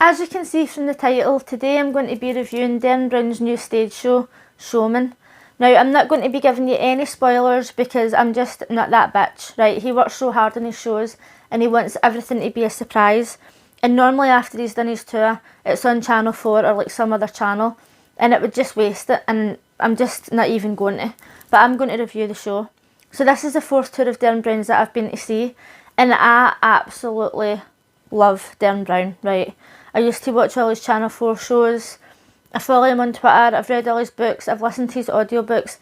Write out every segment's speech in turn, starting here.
As you can see from the title, today I'm going to be reviewing Derren Brown's new stage show, Showman. Now, I'm not going to be giving you any spoilers because I'm just not that bitch, right? He works so hard on his shows and he wants everything to be a surprise. And normally after he's done his tour, it's on Channel 4 or like some other channel, and it would just waste it, and I'm just not even going to. But I'm going to review the show. So this is the 4th tour of Derren Brown's that I've been to see, and I absolutely love Derren Brown, right? I used to watch all his Channel 4 shows. I follow him on Twitter, I've read all his books, I've listened to his audiobooks,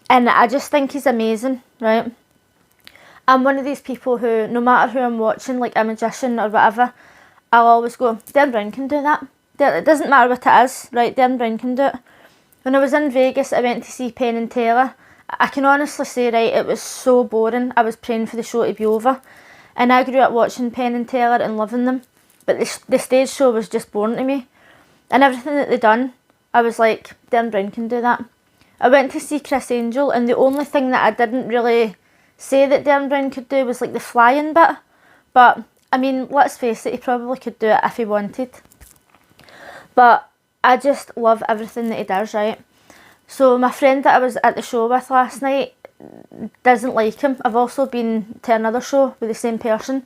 and I just think he's amazing, right? I'm one of these people who, no matter who I'm watching, like a magician or whatever, I'll always go, Derren Brown can do that. It doesn't matter what it is, right? Derren Brown can do it. When I was in Vegas, I went to see Penn and Teller. I can honestly say, right, it was so boring. I was praying for the show to be over. And I grew up watching Penn and Teller and loving them. But the stage show was just boring to me. And everything that they done, I was like, Derren Brown can do that. I went to see Chris Angel, and the only thing that I didn't really say that Derren Brown could do was like the flying bit. But, I mean, let's face it, he probably could do it if he wanted. But I just love everything that he does, right? So my friend that I was at the show with last night doesn't like him. I've also been to another show with the same person,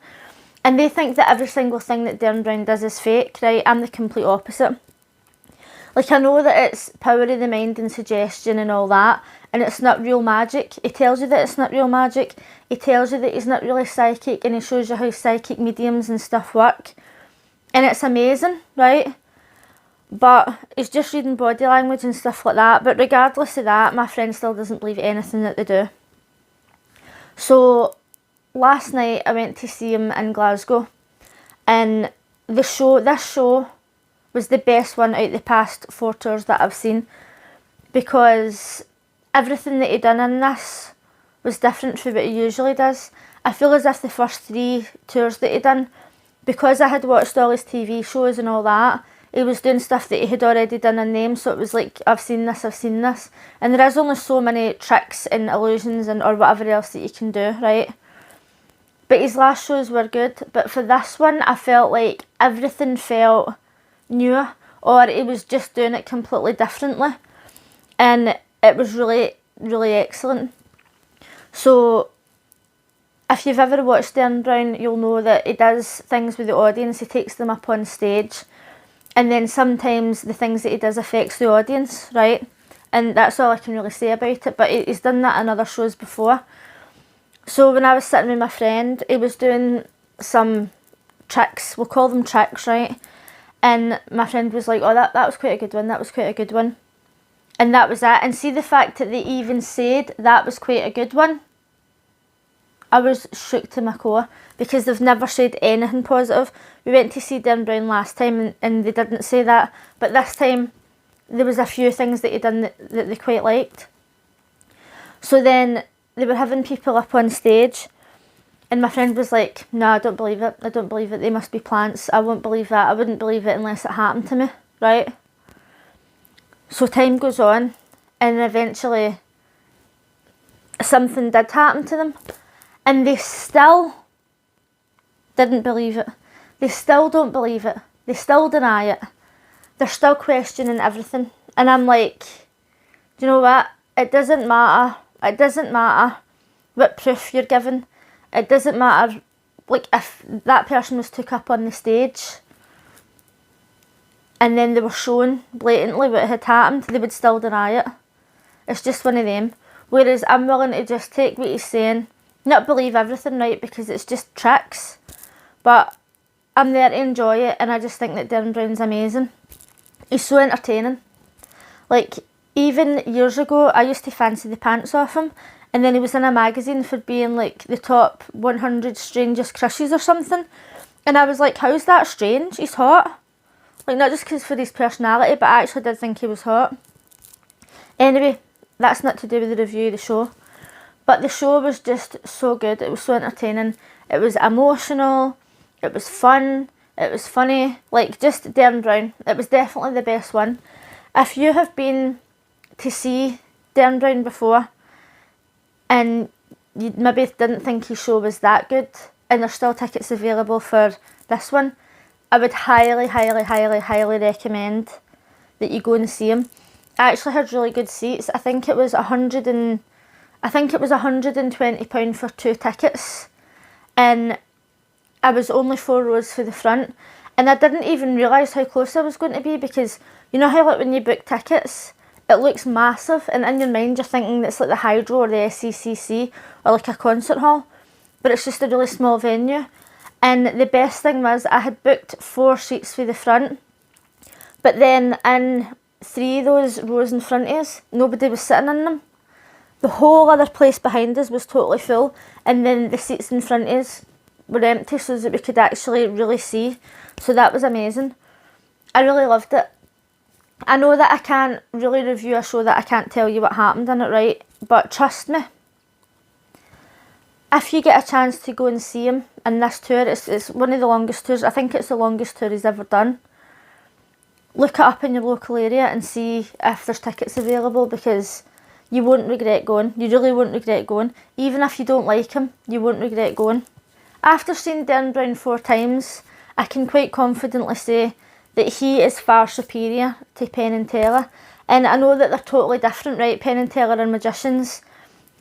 and they think that every single thing that Derren Brown does is fake, right? I'm the complete opposite. Like, I know that it's power of the mind and suggestion and all that, and it's not real magic. He tells you that it's not real magic. He tells you that he's not really psychic, and he shows you how psychic mediums and stuff work. And it's amazing, right? But he's just reading body language and stuff like that. But regardless of that, my friend still doesn't believe anything that they do. So last night I went to see him in Glasgow, and this show was the best one out of the past 4 tours that I've seen, because everything that he done in this was different from what he usually does. I feel as if the first 3 tours that he done, because I had watched all his TV shows and all that, he was doing stuff that he had already done in them, so it was like, I've seen this. And there is only so many tricks and illusions and or whatever else that you can do, right? But his last shows were good, but for this one, I felt like everything felt new, or he was just doing it completely differently. And it was really, really excellent. So if you've ever watched Derren Brown, you'll know that he does things with the audience. He takes them up on stage, and then sometimes the things that he does affects the audience, right? And that's all I can really say about it, but he's done that in other shows before. So when I was sitting with my friend, he was doing some tricks, we'll call them tricks, right? And my friend was like, oh, that was quite a good one, that was quite a good one. And that was that. And see, the fact that they even said that was quite a good one, I was shook to my core, because they've never said anything positive. We went to see Derren Brown last time and they didn't say that, but this time there was a few things that he done that they quite liked. So then they were having people up on stage, and my friend was like, no, I don't believe it, they must be plants, I won't believe that, I wouldn't believe it unless it happened to me, right? So time goes on, and eventually something did happen to them, and they still didn't believe it. They still don't believe it. They still deny it. They're still questioning everything. And I'm like, do you know what? It doesn't matter. It doesn't matter what proof you're given. It doesn't matter, like, if that person was took up on the stage and then they were shown blatantly what had happened, they would still deny it. It's just one of them. Whereas I'm willing to just take what he's saying, not believe everything, right, because it's just tricks, but I'm there to enjoy it, and I just think that Derren Brown's amazing. He's so entertaining. Like, even years ago, I used to fancy the pants off him, and then he was in a magazine for being like the top 100 strangest crushes or something, and I was like, how's that strange? He's hot. Like, not just because for his personality, but I actually did think he was hot. Anyway, that's not to do with the review of the show. But the show was just so good. It was so entertaining. It was emotional. It was fun. It was funny. Like, just Derren Brown. It was definitely the best one. If you have been to see Derren Brown before and you maybe didn't think his show was that good, and there's still tickets available for this one, I would highly, highly, highly, highly recommend that you go and see him. I actually had really good seats. I think it was £120 for 2 tickets, and I was only 4 rows for the front, and I didn't even realise how close I was going to be, because you know how like when you book tickets it looks massive and in your mind you're thinking it's like the Hydro or the SCCC or like a concert hall, but it's just a really small venue. And the best thing was I had booked 4 seats for the front, but then in 3 of those rows in front of us nobody was sitting in them. The whole other place behind us was totally full, and then the seats in front of us were empty so that we could actually really see. So that was amazing. I really loved it. I know that I can't really review a show that I can't tell you what happened in it, right? But trust me, if you get a chance to go and see him in this tour, it's one of the longest tours. I think it's the longest tour he's ever done. Look it up in your local area and see if there's tickets available, because you won't regret going. You really won't regret going. Even if you don't like him, you won't regret going. After seeing Derren Brown 4 times, I can quite confidently say that he is far superior to Penn and Teller. And I know that they're totally different, right? Penn and Teller are magicians,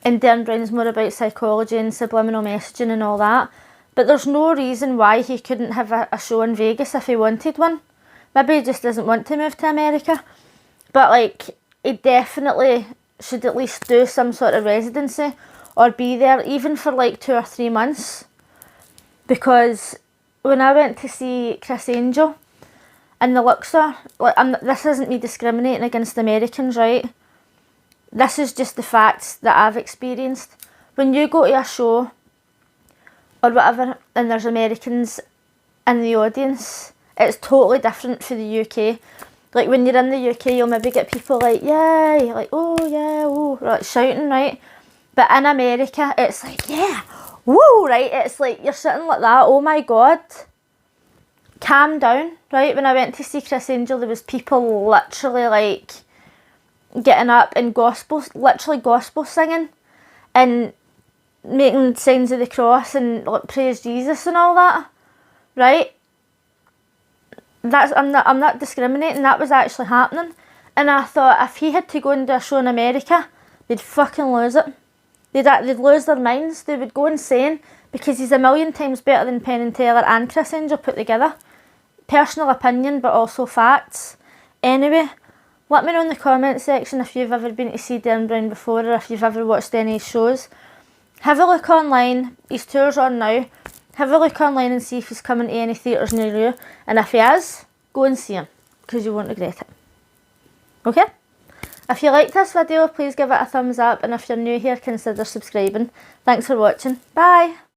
and Derren Brown's more about psychology and subliminal messaging and all that. But there's no reason why he couldn't have a show in Vegas if he wanted one. Maybe he just doesn't want to move to America. But like, he definitely should at least do some sort of residency or be there even for like 2 or 3 months. Because when I went to see Chris Angel in the Luxor, like, this isn't me discriminating against Americans, right? This is just the facts that I've experienced. When you go to a show or whatever and there's Americans in the audience, it's totally different for the UK. Like when you're in the UK, you'll maybe get people like, yay, like, oh yeah, oh, like shouting, right? But in America, it's like, yeah, woo, right? It's like you're sitting like that, oh my God. Calm down, right? When I went to see Chris Angel, there was people literally like getting up and literally gospel singing and making signs of the cross and like praise Jesus and all that, right? I'm not discriminating. That was actually happening, and I thought if he had to go and do a show in America, they'd fucking lose it. They'd lose their minds. They would go insane, because he's a million times better than Penn and Teller and Chris Angel put together. Personal opinion, but also facts. Anyway, let me know in the comment section if you've ever been to see Derren Brown before, or if you've ever watched any of his shows. Have a look online. His tour's on now. Have a look online and see if he's coming to any theatres near you. And if he is, go and see him, because you won't regret it. Okay? If you liked this video, please give it a thumbs up. And if you're new here, consider subscribing. Thanks for watching. Bye!